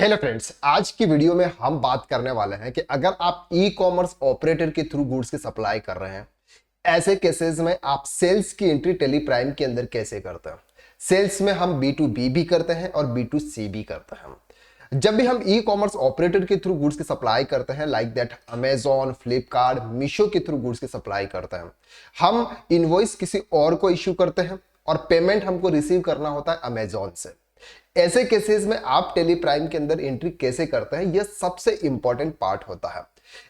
Hello friends, आज की video में हम बात करने वाले हैं कि अगर आप ई कॉमर्स ऑपरेटर के थ्रू गुड्स की सप्लाई कर रहे हैं, ऐसे केसेस में आप सेल्स की एंट्री टेली प्राइम के अंदर कैसे करते हैं। सेल्स में हम B2B भी करते हैं और B2C भी करते हैं। जब भी हम ई कॉमर्स ऑपरेटर के थ्रू गुड्स की सप्लाई करते हैं, like that Amazon, Flipkart, Meesho के थ्रू गुड्स की सप्लाई करते हैं, हम इनवॉइस किसी और को इश्यू करते हैं और पेमेंट हमको रिसीव करना होता है अमेजॉन से। ऐसे केसेस में आप टेली प्राइम के अंदर एंट्री कैसे करते हैं, यह सबसे इंपॉर्टेंट पार्ट होता है।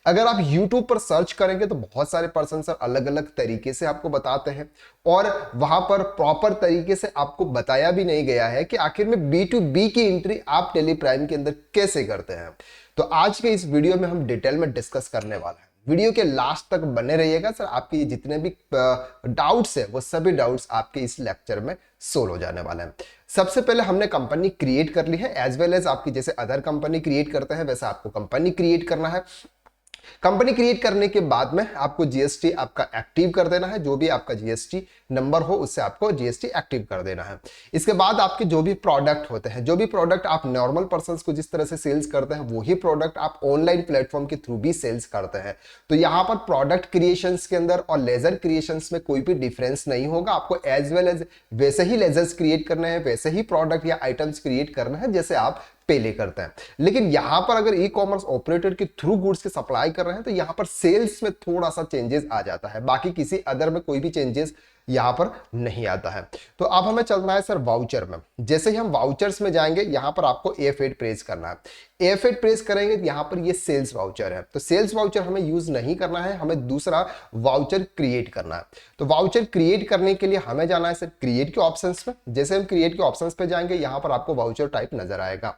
अगर आप YouTube पर सर्च करेंगे तो बहुत सारे पर्सन सर अलग अलग तरीके से आपको बताते हैं और वहां पर प्रॉपर तरीके से आपको बताया भी नहीं गया है कि आखिर में B2B की एंट्री आप टेली प्राइम के अंदर कैसे करते हैं। तो आज के इस वीडियो में हम डिटेल में डिस्कस करने वाले हैं। वीडियो के लास्ट तक बने रहिएगा सर, आपके जितने भी डाउट्स है वो सभी डाउट्स आपके इस लेक्चर में सोल्व हो जाने वाले हैं। सबसे पहले हमने कंपनी क्रिएट कर ली है, एज वेल एज आपकी जैसे अदर कंपनी क्रिएट करते हैं वैसा आपको कंपनी क्रिएट करना है। कंपनी क्रिएट करने के बाद में आपको जीएसटी आपका एक्टिव कर देना है। जो भी आपका जीएसटी नंबर हो उससे आपको जीएसटी एक्टिव कर देना है। इसके बाद आपके जो भी प्रोडक्ट होते हैं, जो भी प्रोडक्ट आप नॉर्मल पर्संस को जिस तरह से सेल्स करते हैं वही प्रोडक्ट आप ऑनलाइन प्लेटफॉर्म के थ्रू भी सेल्स करते हैं। तो यहाँ पर प्रोडक्ट क्रिएशंस के अंदर और लेजर क्रिएशंस में कोई भी डिफरेंस नहीं होगा। आपको एज वेल एज वैसे ही लेजर्स क्रिएट करने हैं, वैसे ही प्रोडक्ट या आइटम्स क्रिएट करना है जैसे आप पहले करते हैं। लेकिन यहां पर अगर ई कॉमर्स ऑपरेटर के थ्रू गुड्स की सप्लाई कर रहे हैं तो यहां पर सेल्स में थोड़ा सा चेंजेस आ जाता है, बाकी किसी अदर में कोई भी चेंजेस यहां पर नहीं आता है। तो अब हमें चलना है सर वाउचर में। जैसे ही हम वाउचर्स में जाएंगे यहां पर आपको F8 प्रेस करना है। F8 प्रेस करेंगे तो यहां पर ये सेल्स वाउचर है, तो सेल्स वाउचर हमें यूज नहीं करना है, हमें दूसरा वाउचर क्रिएट करना है। तो वाउचर क्रिएट करने के लिए हमें जाना है सर क्रिएट के ऑप्शंस पे। जैसे हम क्रिएट के ऑप्शंस पे जाएंगे यहां पर आपको वाउचर टाइप नजर आएगा।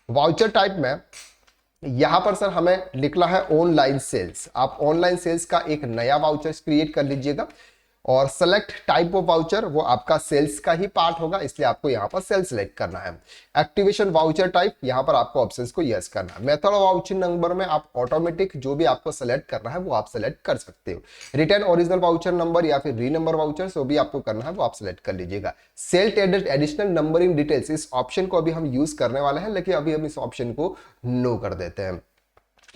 वाउचर टाइप में यहां पर सर हमें लिखना है ऑनलाइन सेल्स। आप ऑनलाइन सेल्स का एक नया वाउचर क्रिएट कर लीजिएगा और सेलेक्ट टाइप ऑफ वाउचर, वो आपका सेल्स का ही पार्ट होगा, इसलिए आपको यहां पर सेल्स सेलेक्ट करना है। एक्टिवेशन वाउचर टाइप, यहां पर आपको ऑप्शंस को यस करना है। मेथड ऑफ वाउचर नंबर में आप ऑटोमेटिक जो भी आपको सेलेक्ट करना है वो आप सेलेक्ट कर सकते हो। रिटर्न ओरिजिनल वाउचर नंबर या फिर री नंबर वाउचर जो भी आपको करना है वो आप सेलेक्ट कर लीजिएगा। सेल्ट एडिशनल नंबरिंग डिटेल्स, इस ऑप्शन को अभी हम यूज करने वाले हैं, लेकिन अभी हम इस ऑप्शन को नो कर देते हैं।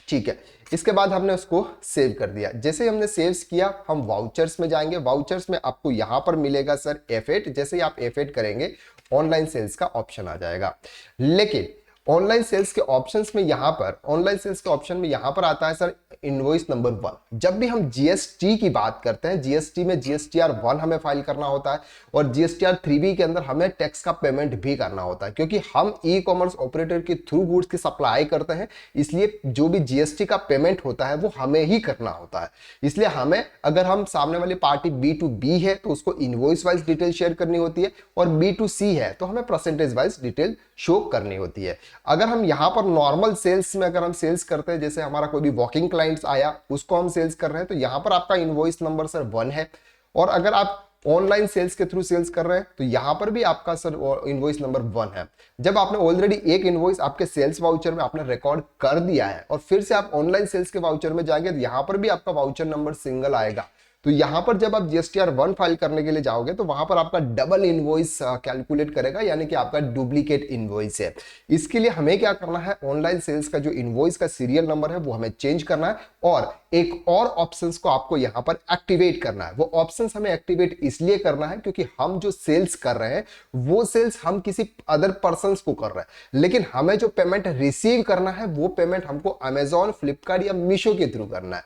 ठीक है, इसके बाद हमने उसको सेव कर दिया। जैसे ही हमने सेव किया हम वाउचर्स में जाएंगे। वाउचर्स में आपको यहां पर मिलेगा सर F8। जैसे ही आप F8 करेंगे ऑनलाइन सेल्स का ऑप्शन आ जाएगा। लेकिन ऑनलाइन सेल्स के ऑप्शंस में यहां पर ऑनलाइन सेल्स के ऑप्शन में यहां पर आता है सर इनवॉइस नंबर 1। जब भी हम जीएसटी की बात करते हैं, जीएसटी में GSTR 1 हमें फाइल करना होता है और GSTR 3B के अंदर हमें टैक्स का पेमेंट भी करना होता है, क्योंकि हम ई कॉमर्स ऑपरेटर के थ्रू गुड्स की सप्लाई करते हैं, इसलिए जो भी जीएसटी का पेमेंट होता है वो हमें ही करना होता है। इसलिए हमें, अगर हम सामने वाली पार्टी B2B है तो उसको इनवॉइस वाइज डिटेल शेयर करनी होती है और B2C है तो हमें परसेंटेज वाइज डिटेल शो करनी होती है। अगर हम यहां पर नॉर्मल सेल्स में अगर हम सेल्स करते हैं, जैसे हमारा कोई भी वॉकिंग क्लाइंट्स आया उसको हम सेल्स कर रहे हैं, तो यहां पर आपका इनवॉइस नंबर सर 1 है। और अगर आप ऑनलाइन सेल्स के थ्रू सेल्स कर रहे हैं तो यहां पर भी आपका सर इनवॉइस नंबर 1 है। जब आपने ऑलरेडी एक इनवॉइस आपके सेल्स वाउचर में आपने रिकॉर्ड कर दिया है और फिर से आप ऑनलाइन सेल्स के वाउचर में जाएंगे तो यहां पर भी आपका वाउचर नंबर सिंगल आएगा। तो यहां पर जब आप GSTR 1 फाइल करने के लिए जाओगे तो वहां पर आपका डबल इनवॉइस कैलकुलेट करेगा, यानी कि आपका डुप्लीकेट इनवॉइस है। इसके लिए हमें क्या करना है, ऑनलाइन सेल्स का जो इनवॉइस का सीरियल नंबर है वो हमें चेंज करना है और एक और ऑप्शंस को आपको यहां पर एक्टिवेट करना है। वो ऑप्शंस हमें एक्टिवेट इसलिए करना है क्योंकि हम जो सेल्स कर रहे हैं वो सेल्स हम किसी अदर पर्सन को कर रहे हैं, लेकिन हमें जो पेमेंट रिसीव करना है वो पेमेंट हमको अमेजॉन, फ्लिपकार्ट या मीशो के थ्रू करना है।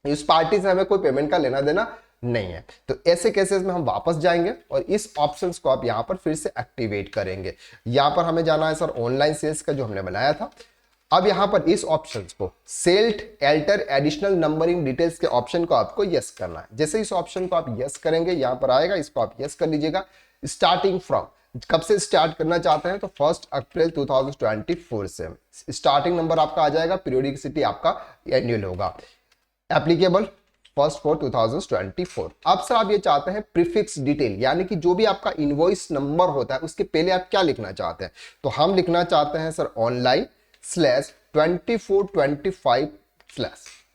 इस पार्टी से हमें कोई पेमेंट का लेना देना नहीं है। तो ऐसे केसेस में हम वापस जाएंगे और इस ऑप्शंस को आप यहां पर फिर से एक्टिवेट करेंगे। यहां पर हमें जाना है सर ऑनलाइन सेल्स का जो हमने बनाया था। अब यहां पर इस ऑप्शंस को select alter additional numbering details के ऑप्शन को आपको यस करना है। जैसे इस ऑप्शन को आप यस करेंगे यहां पर आएगा, इसको आप यस कर लीजिएगा। स्टार्टिंग फ्रॉम, कब से स्टार्ट करना चाहते हैं तो 1 अप्रैल 2024 से स्टार्टिंग नंबर आपका आ जाएगा, पीरियोडिसिटी आपका एनुअल होगा। एप्लीकेबल 1/4/2024। अब सर आप ये चाहते हैं प्रीफिक्स डिटेल, यानी कि जो भी आपका इनवॉइस नंबर होता है उसके पहले आप क्या लिखना चाहते हैं, तो हम लिखना चाहते हैं सर ऑनलाइन /2425/।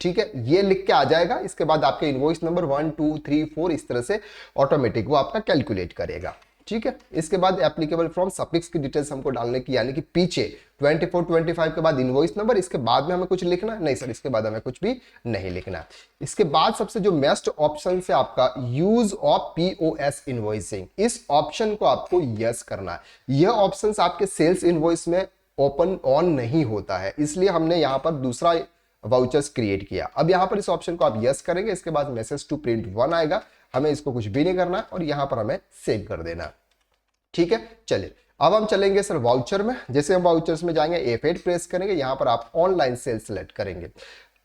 ठीक है, ये लिख के आ जाएगा। इसके बाद आपके इनवॉइस नंबर 1 2 3 4 इस तरह से ऑटोमेटिक वो आपका कैलकुलेट करेगा। ठीक है, इसके बाद एप्लीकेबल फ्रॉम सफिक्स की डिटेल्स हमको डालने की, यानी कि पीछे 24 25 के बाद इनवॉइस नंबर, इसके बाद में हमें कुछ लिखना है नहीं सर, इसके बाद हमें कुछ भी नहीं लिखना है। इसके बाद सबसे जो बेस्ट ऑप्शन है आपका यूज ऑफ पीओएस इनवॉइसिंग, इस ऑप्शन को आपको यस करना है। यह ऑप्शन आपके सेल्स इनवॉइस में ओपन ऑन नहीं होता है, इसलिए हमने यहां पर दूसरा वाउचर्स क्रिएट किया। अब यहां पर इस ऑप्शन को आप यस करेंगे, इसके बाद मैसेज टू प्रिंट 1 आएगा, हमें इसको कुछ भी नहीं करना है और यहां पर हमें सेव कर देना है। ठीक है, चलिए अब हम चलेंगे सर वाउचर में। जैसे हम वाउचर्स में जाएंगे F8 प्रेस करेंगे, यहां पर आप ऑनलाइन सेल सेलेक्ट करेंगे।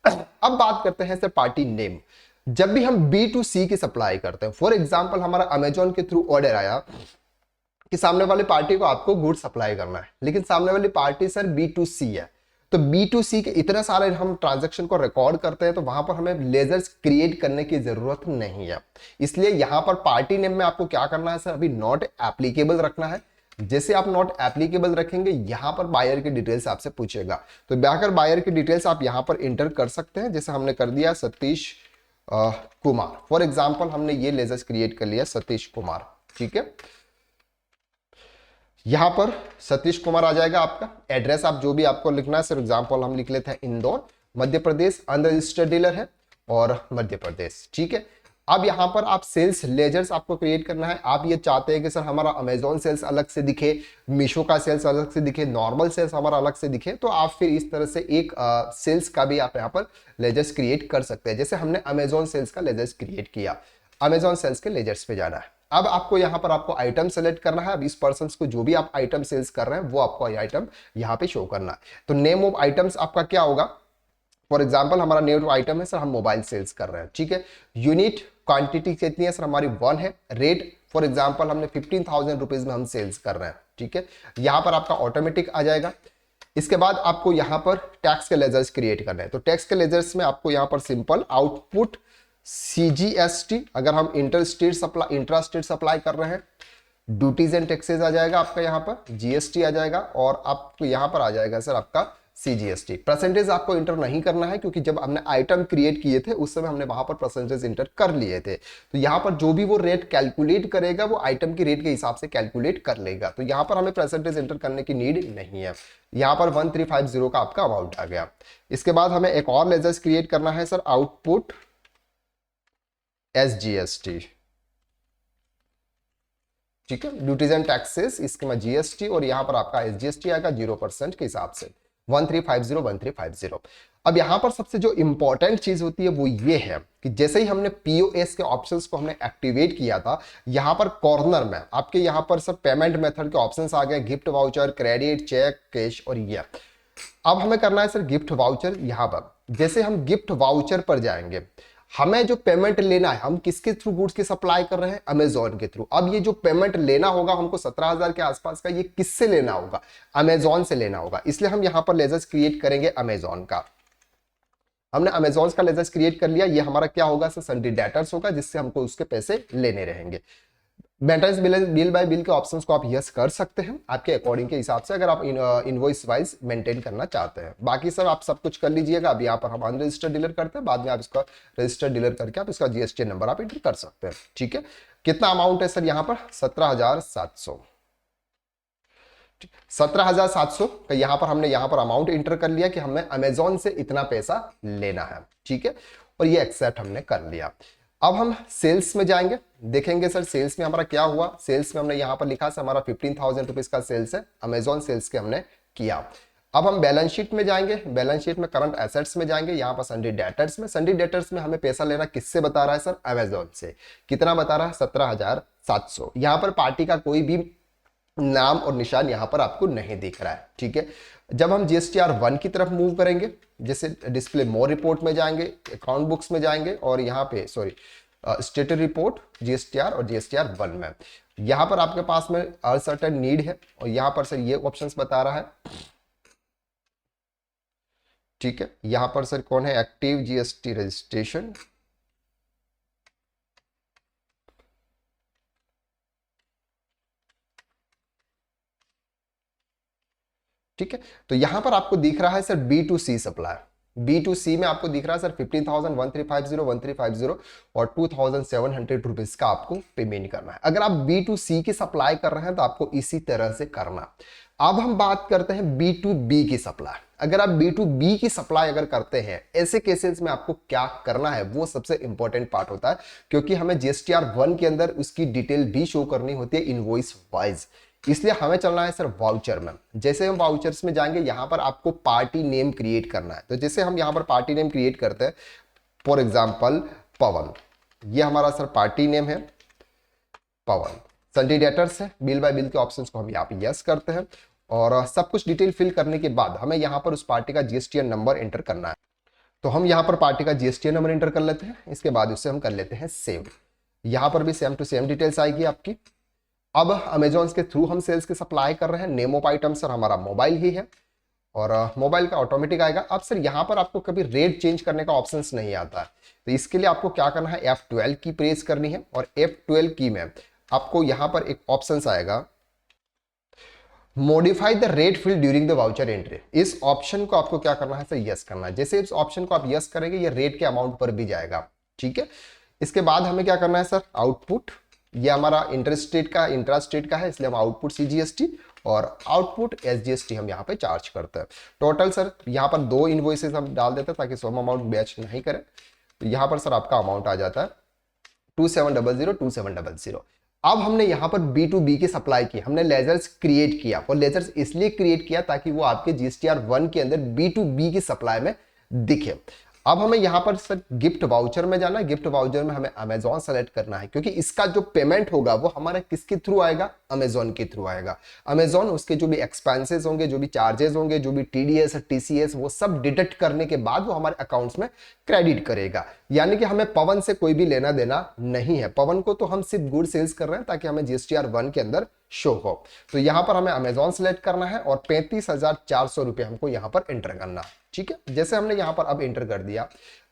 अब बात करते हैं सर पार्टी नेम। जब भी हम B2C की सप्लाई करते हैं, फॉर एग्जांपल हमारा अमेजॉन के थ्रू ऑर्डर आया कि सामने वाली पार्टी को आपको गुड सप्लाई करना है, लेकिन सामने वाली पार्टी सर B2C है, तो B2C के इतने सारे हम ट्रांजैक्शन को रिकॉर्ड करते हैं, तो वहां पर हमें लेजर्स क्रिएट करने की जरूरत नहीं है। इसलिए यहां पर पार्टी नेम में आपको क्या करना है सर, अभी नॉट एप्लीकेबल रखना है। जैसे आप नॉट एप्लीकेबल रखेंगे, यहां पर बायर की डिटेल्स आपसे पूछेगा, तो जाकर बायर की डिटेल्स आप यहां पर इंटर कर सकते हैं। जैसे हमने कर दिया सतीश कुमार, फॉर एग्जाम्पल हमने ये लेजर्स क्रिएट कर लिया सतीश कुमार। ठीक है, यहां पर सतीश कुमार आ जाएगा। आपका एड्रेस आप जो भी आपको लिखना है, फॉर एग्जांपल हम लिख लेते हैं इंदौर मध्य प्रदेश, अनरजिस्टर्ड डीलर है और मध्य प्रदेश। ठीक है, अब यहां पर आप सेल्स लेजर्स आपको क्रिएट करना है। आप ये चाहते हैं कि सर हमारा अमेजॉन सेल्स अलग से दिखे, मीशो का सेल्स अलग से दिखे, नॉर्मल सेल्स हमारा अलग से दिखे, तो आप फिर इस तरह से एक सेल्स का भी आप यहाँ पर लेजर्स क्रिएट कर सकते हैं। जैसे हमने अमेजॉन सेल्स का लेजर्स क्रिएट किया, अमेजॉन सेल्स के लेजर्स पे जाना है। अब आपको यहां पर आपको आइटम सेलेक्ट करना है। अब इस पर्सन को जो भी आप आइटम सेल्स कर रहे हैं वो आपको आइटम यहां पे शो करना है। तो नेम ऑफ आइटम्स आपका क्या होगा, फॉर एग्जांपल हमारा नेम ऑफ आइटम है सर, हम मोबाइल सेल्स कर रहे हैं। ठीक है, यूनिट क्वांटिटी कितनी है सर, हमारी 1 है। रेट फॉर एग्जांपल हमने 15,000 रुपीज में हम सेल्स कर रहे हैं। ठीक है, यहां पर आपका ऑटोमेटिक आ जाएगा। इसके बाद आपको यहां पर टैक्स के लेजर्स क्रिएट करना है। तो टैक्स के लेजर्स में आपको यहां पर सिंपल आउटपुट CGST, अगर हम इंट्रा स्टेट सप्लाई कर रहे हैं, ड्यूटीज एंड टैक्सेस आ जाएगा आपका, यहाँ पर GST आ जाएगा और आपको यहाँ पर आ जाएगा सर आपका CGST। परसेंटेज आपको इंटर नहीं करना है, क्योंकि जब हमने आइटम क्रिएट किए थे उस समय हमने वहां पर परसेंटेज इंटर कर लिए थे। तो यहाँ पर जो भी वो रेट कैलकुलेट करेगा वो आइटम की रेट के हिसाब से कैलकुलेट कर लेगा। तो यहाँ पर हमें परसेंटेज इंटर करने की नीड नहीं है। यहाँ पर 1350 का आपका अमाउंट आ गया। इसके बाद हमें एक और लेजर्स क्रिएट करना है सर, आउटपुट SGST। ठीक है, ड्यूटीज एंड टैक्सेस, इसके में GST और यहां पर आपका SGST आएगा 0% के हिसाब से 1350। अब यहां पर सबसे जो इंपॉर्टेंट चीज होती है वो ये है कि जैसे ही हमने POS के ऑप्शंस को हमने एक्टिवेट किया था, यहां पर कॉर्नर में आपके यहां पर सब पेमेंट मेथड के ऑप्शंस आ गए, gift voucher, credit, cheque, cash और ये। अब हमें करना है सर गिफ्ट वाउचर। यहां पर जैसे हम गिफ्ट वाउचर पर जाएंगे, हमें जो पेमेंट लेना है, हम किसके थ्रू गुड्स की सप्लाई कर रहे हैं, अमेजॉन के थ्रू। अब ये जो पेमेंट लेना होगा हमको 17,000 के आसपास का, ये किससे लेना होगा, अमेजॉन से लेना होगा। इसलिए हम यहां पर लेजर्स क्रिएट करेंगे अमेजॉन का। हमने अमेजॉन का लेजर्स क्रिएट कर लिया। ये हमारा क्या होगा सर, सन्डे डेटर्स होगा, जिससे हमको उसके पैसे लेने रहेंगे। मेंटेनेंस बिल बाय बिल के ऑप्शंस को आप यस कर सकते हैं आपके अकॉर्डिंग के हिसाब से, अगर आप इनवॉइस वाइज मेंटेन करना चाहते हैं। बाकी सब आप सब कुछ कर लीजिएगा। अब यहाँ पर हम अनरजिस्टर्ड डीलर करते हैं, बाद में आप इसका रजिस्टर्ड डीलर करके आप इसका GST नंबर आप एंटर कर सकते हैं। ठीक है, कितना अमाउंट है सर यहाँ पर, 17,700। 17,700 का यहाँ पर हमने यहाँ पर अमाउंट एंटर कर लिया कि हमें अमेजॉन से इतना पैसा लेना है। ठीक है, और ये एक्सेप्ट हमने कर लिया। अब हम सेल्स में जाएंगे, देखेंगे सर सेल्स में हमारा क्या हुआ। सेल्स में हमने यहाँ पर लिखा सर हमारा 15,000 रुपीज का सेल्स है, अमेजॉन सेल्स के हमने किया। अब हम बैलेंस शीट में जाएंगे, बैलेंस शीट में करंट एसेट्स में जाएंगे, यहाँ पर सन्डे डेटर्स में। सन्डे डेटर्स में हमें पैसा लेना किससे बता रहा है सर, अमेजॉन से। कितना बता रहा है, 17,700। यहाँ पर पार्टी का कोई भी नाम और निशान यहाँ पर आपको नहीं दिख रहा है। ठीक है, जब हम GSTR 1 की तरफ मूव करेंगे, जैसे डिस्प्ले मोर रिपोर्ट में जाएंगे, अकाउंट बुक्स में जाएंगे और यहाँ पे स्टेटस रिपोर्ट GSTR और GSTR 1 में, यहाँ पर आपके पास में अनसर्टेन नीड है और यहाँ पर सर ये ऑप्शंस बता रहा है। ठीक है, यहाँ पर सर कौन है, एक्टिव GST रजिस्ट्रेशन। ठीक है, तो यहां पर आपको दिख रहा है सर B2C सप्लाई। B2C में आपको दिख रहा है सर 15,000, 1350 और 2,700 रुपीज का आपको पेमेंट करना है। अगर आप B2C की सप्लाई कर रहे हैं तो आपको इसी तरह से करना। अब हम बात करते हैं बी टू बी की सप्लाई। अगर आप बी टू बी की सप्लाई अगर करते हैं, ऐसे केसेस में आपको क्या करना है, वो सबसे इंपॉर्टेंट पार्ट होता है, क्योंकि हमें जीएसटीआर 1 के अंदर उसकी डिटेल भी शो करनी होती है इनवॉइस वाइज। इसलिए हमें चलना है सर वाउचर में। जैसे हम वाउचर्स में जाएंगे, यहां पर आपको पार्टी नेम क्रिएट करना है। तो जैसे हम यहां पर पार्टी नेम क्रिएट करते हैं, फॉर एग्जाम्पल पवन, ये हमारा सर पार्टी नेम है पवन। सन्डी डेटर्स है, बिल बाय बिल के ऑप्शंस को हम यहाँ पे यस करते हैं, और सब कुछ डिटेल फिल करने के बाद हमें यहाँ पर उस पार्टी का जीएसटीएन नंबर एंटर करना है। तो हम यहाँ पर पार्टी का जीएसटीएन नंबर एंटर कर लेते हैं। इसके बाद उसे हम कर लेते हैं सेव। यहाँ पर भी सेम टू सेम डिटेल्स आएगी आपकी। अब अमेजॉन के थ्रू हम सेल्स की सप्लाई कर रहे हैं। नेम ऑफ आइटम सर हमारा मोबाइल ही है, और मोबाइल का ऑटोमेटिक आएगा। अब सर यहाँ पर आपको कभी रेट चेंज करने का ऑप्शंस नहीं आता है, तो इसके लिए आपको क्या करना है, F12 की प्रेस करनी है, और F12 की में आपको यहाँ पर एक ऑप्शन आएगा, modify the rate field during the voucher entry. इस ऑप्शन को आपको क्या करना है सर, यस करना है। जैसे इस ऑप्शन को आप यस करेंगे, ये रेट के अमाउंट पर भी जाएगा, ठीक है। इसके बाद हमें क्या करना है सर, आउटपुट, ये हमारा इंटरस्टेट का है, इसलिए हम आउटपुट CGST और आउटपुट SGST हम यहाँ पे चार्ज करते हैं। टोटल सर यहाँ पर 2 इनवॉइसेस हम डाल देते हैं ताकि सम अमाउंट बैच नहीं करें। तो यहाँ पर सर आपका अमाउंट आ जाता है 2700। अब हमने यहाँ पर B2B की सप्लाई की, हमने लेजर्स क्रिएट किया, और लेजर्स इसलिए क्रिएट किया ताकि वो आपके GSTR 1 के अंदर B2B की सप्लाई में दिखे। अब हमें यहाँ पर सर गिफ्ट वाउचर में जाना है। गिफ्ट वाउचर में हमें अमेजॉन सेलेक्ट करना है, क्योंकि इसका जो पेमेंट होगा वो हमारे किसके थ्रू आएगा, अमेजॉन के थ्रू आएगा। अमेजॉन उसके जो भी एक्सपेंसेस होंगे, जो भी चार्जेस होंगे, जो भी TDS TCS, वो सब डिडक्ट करने के बाद वो हमारे अकाउंट्स में क्रेडिट करेगा। यानी कि हमें पवन से कोई भी लेना देना नहीं है। पवन को तो हम सिर्फ गुड सेल्स कर रहे हैं ताकि हमें GSTR 1 के अंदर शो हो। तो यहां पर हमें अमेजॉन सेलेक्ट करना है, और 35,400 रुपए हमको यहां पर एंटर करना है, ठीक है। जैसे हमने यहां पर अब एंटर कर दिया,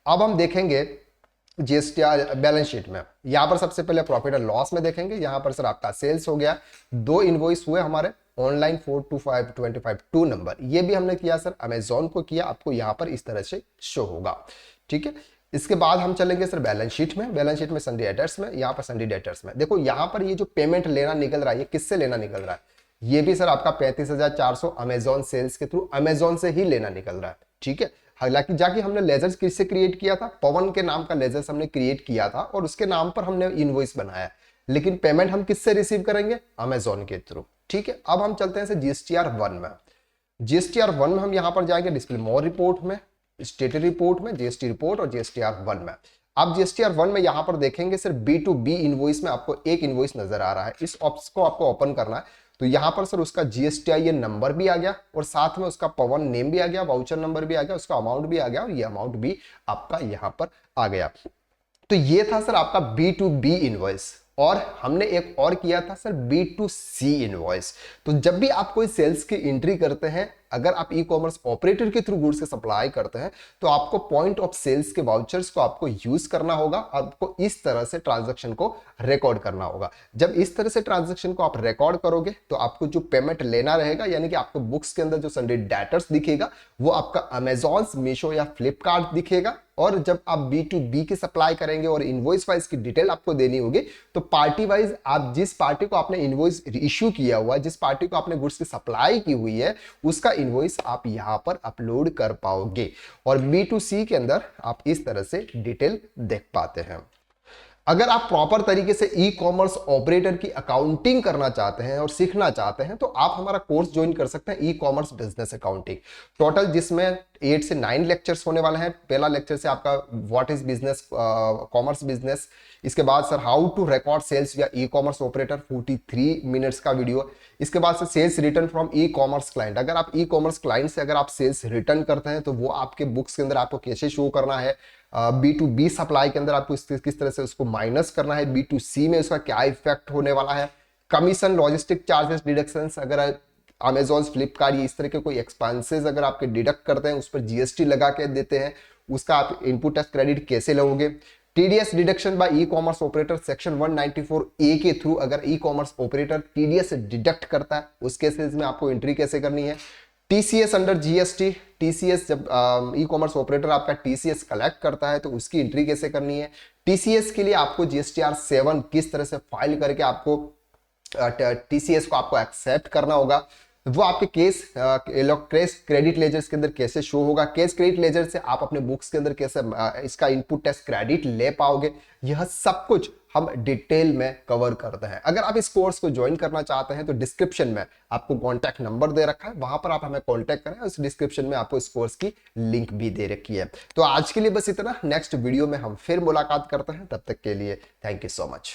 अब हम देखेंगे GSTR बैलेंस शीट में। यहां पर सबसे पहले प्रॉफिट एंड लॉस में देखेंगे। यहां पर सर आपका सेल्स हो गया, 2 इनवॉइस हुए हमारे ऑनलाइन 42525 2 नंबर, ये भी हमने किया सर, अमेजॉन को किया। आपको यहां पर इस तरह से शो होगा, ठीक है। इसके बाद हम चलेंगे सर बैलेंस शीट में। बैलेंस शीट में सन्डी डेटर्स में, यहाँ पर सन्डी डेटर्स में देखो, यहाँ पर ये जो पेमेंट लेना निकल रहा है, ये किससे लेना निकल रहा है, ये भी सर आपका 35,400 अमेजॉन सेल्स के थ्रू, अमेजॉन से ही लेना निकल रहा है, ठीक है। हालांकि जाके हमने लेजर्स किससे क्रिएट किया था, पवन के नाम का लेजर्स हमने क्रिएट किया था, और उसके नाम पर हमने इनवॉइस बनाया, लेकिन पेमेंट हम किससे रिसीव करेंगे, अमेजॉन के थ्रू, ठीक है। अब हम चलते हैं सर GSTR 1 में। GSTR 1 में हम यहाँ पर जाएंगे डिस्प्ले मोर रिपोर्ट में, स्टेट रिपोर्ट में, GST रिपोर्ट और GSTR 1 में। आप GSTR 1 में यहां पर देखेंगे सर B2B इनवॉइस में आपको एक इनवॉइस नजर आ रहा है। इस ऑप्शन को आपको ओपन करना है। तो यहां पर सर उसका GSTIN नंबर भी आ गया, और साथ में उसका पवन नेम भी आ गया, वाउचर नंबर भी आ गया, उसका अमाउंट भी आ गया, और ये अमाउंट भी आपका यहां पर आ गया। तो ये था सर आपका B2B इनवॉइस। और हमने एक और किया था सर B2C इनवॉइस। तो जब भी आप कोई सेल्स की एंट्री करते हैं, अगर आप ई-कॉमर्स ऑपरेटर के थ्रू गुड्स के सप्लाई करते हैं, तो आपको पॉइंट ऑफ सेल्स के वाउचर्स को आपको यूज करना होगा, आपको इस तरह से ट्रांजैक्शन को रिकॉर्ड करना होगा। जब इस तरह से ट्रांजैक्शन को आप रिकॉर्ड करोगे, तो आपको जो पेमेंट लेना रहेगा, यानी कि आपको बुक्स के अंदर जो सन्डी डेटर्स दिखेगा, वो आपका अमेजॉन, मीशो या फ्लिपकार्ट दिखेगा। और जब आप B2B की सप्लाई करेंगे और इनवॉइस वाइज की डिटेल आपको देनी होगी, तो पार्टी वाइज आप जिस पार्टी को आपने इनवॉइस इश्यू किया हुआ है, जिस पार्टी को आपने गुड्स की सप्लाई की हुई है, उसका इनवॉइस आप यहां पर अपलोड कर पाओगे। और B2C के अंदर आप इस तरह से डिटेल देख पाते हैं। अगर आप प्रॉपर तरीके से ई-कॉमर्स ऑपरेटर की अकाउंटिंग करना चाहते हैं और सीखना चाहते हैं, तो आप हमारा कोर्स ज्वाइन कर सकते हैं, ई-कॉमर्स बिजनेस अकाउंटिंग। टोटल जिसमें 8 से 9 लेक्चर्स होने वाले हैं। पहला लेक्चर से आपका what is business, commerce business. इसके बाद sir how to record sales या ई-कॉमर्स ऑपरेटर, 43 मिनट्स का वीडियो। इसके बाद से sales return from e-commerce client. अगर आप ई-कॉमर्स क्लाइंट से अगर आप सेल्स रिटर्न करते हैं, तो वो आपके बुक्स के अंदर आपको कैसे शो करना है। B2B सप्लाई के अंदर आपको किस तरह से उसको माइनस करना है, B2C में उसका क्या इफेक्ट होने वाला है, कमीशन, लॉजिस्टिक चार्जेस, डिडक्शंस, अगर अमेजॉन, फ्लिपकार्ट ये इस तरह के कोई एक्सपेंसेस अगर आपके डिडक्ट करते हैं, उस पर GST लगा के देते हैं, उसका आप इनपुट टैक्स क्रेडिट कैसे लोगे। TDS deduction by e-commerce operator section 194A के थ्रू अगर ई-कॉमर्स ऑपरेटर TDS डिडक्ट करता है, उस केसेस में आपको एंट्री कैसे करनी है। TCS अंडर GST, TCS जब ई-कॉमर्स ऑपरेटर आपका TCS कलेक्ट करता है, तो उसकी एंट्री कैसे करनी है। TCS के लिए आपको GSTR 7 किस तरह से फाइल करके आपको TCS को आपको एक्सेप्ट करना होगा। वो आपके केस क्रेडिट लेजर्स के अंदर कैसे शो होगा, केस क्रेडिट लेजर से आप अपने बुक्स के अंदर कैसे इसका इनपुट टेस्ट क्रेडिट ले पाओगे, यह सब कुछ हम डिटेल में कवर करते हैं। अगर आप इस कोर्स को ज्वाइन करना चाहते हैं तो डिस्क्रिप्शन में आपको कॉन्टैक्ट नंबर दे रखा है, वहां पर आप हमें कॉन्टैक्ट करें। उस डिस्क्रिप्शन में आपको इस कोर्स की लिंक भी दे रखी है। तो आज के लिए बस इतना, नेक्स्ट वीडियो में हम फिर मुलाकात करते हैं, तब तक के लिए थैंक यू सो मच।